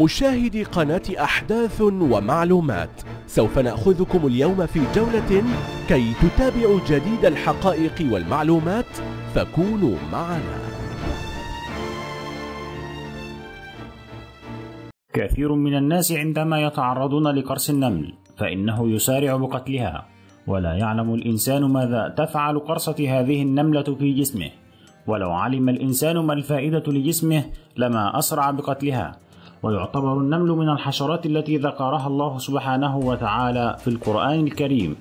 مشاهدي قناة أحداث ومعلومات، سوف نأخذكم اليوم في جولة كي تتابعوا جديد الحقائق والمعلومات، فكونوا معنا. كثير من الناس عندما يتعرضون لقرص النمل فإنه يسارع بقتلها، ولا يعلم الإنسان ماذا تفعل قرصة هذه النملة في جسمه، ولو علم الإنسان ما الفائدة لجسمه لما أسرع بقتلها. ويعتبر النمل من الحشرات التي ذكرها الله سبحانه وتعالى في القرآن الكريم،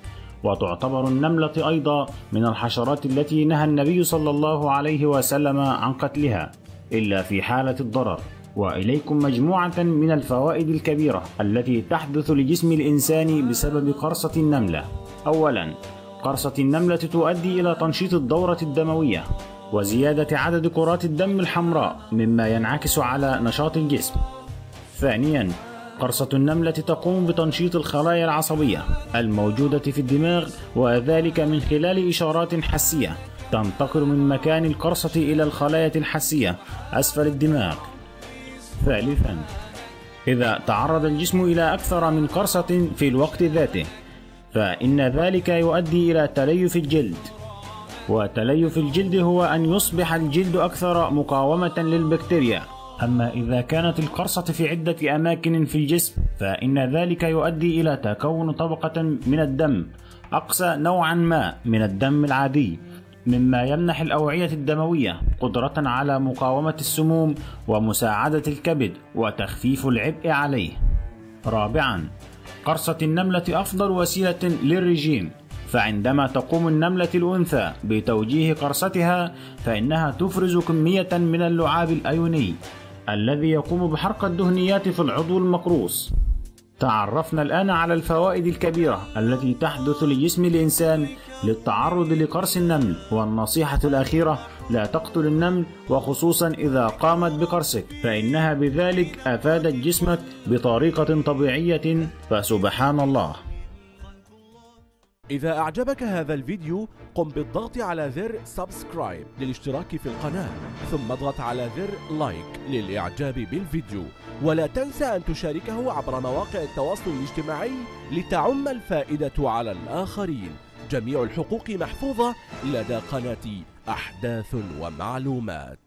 وتعتبر النملة أيضا من الحشرات التي نهى النبي صلى الله عليه وسلم عن قتلها إلا في حالة الضرر. وإليكم مجموعة من الفوائد الكبيرة التي تحدث لجسم الإنسان بسبب قرصة النملة. أولا، قرصة النملة تؤدي إلى تنشيط الدورة الدموية وزيادة عدد كرات الدم الحمراء، مما ينعكس على نشاط الجسم. ثانيا، قرصة النملة تقوم بتنشيط الخلايا العصبية الموجودة في الدماغ، وذلك من خلال إشارات حسية تنتقل من مكان القرصة إلى الخلايا الحسية أسفل الدماغ. ثالثا، إذا تعرض الجسم إلى أكثر من قرصة في الوقت ذاته فإن ذلك يؤدي إلى تليف الجلد، وتليف الجلد هو أن يصبح الجلد أكثر مقاومة للبكتيريا. أما إذا كانت القرصة في عدة أماكن في الجسم فإن ذلك يؤدي إلى تكون طبقة من الدم أقسى نوعا ما من الدم العادي، مما يمنح الأوعية الدموية قدرة على مقاومة السموم ومساعدة الكبد وتخفيف العبء عليه. رابعا، قرصة النملة أفضل وسيلة للرجيم، فعندما تقوم النملة الأنثى بتوجيه قرصتها فإنها تفرز كمية من اللعاب الأيوني الذي يقوم بحرق الدهنيات في العضو المقروص. تعرفنا الآن على الفوائد الكبيرة التي تحدث لجسم الإنسان للتعرض لقرص النمل، والنصيحة الأخيرة: لا تقتل النمل، وخصوصا إذا قامت بقرصك، فإنها بذلك أفادت جسمك بطريقة طبيعية، فسبحان الله. إذا أعجبك هذا الفيديو قم بالضغط على زر سبسكرايب للاشتراك في القناة، ثم اضغط على زر لايك للإعجاب بالفيديو، ولا تنسى أن تشاركه عبر مواقع التواصل الاجتماعي لتعم الفائدة على الآخرين. جميع الحقوق محفوظة لدى قناة أحداث ومعلومات.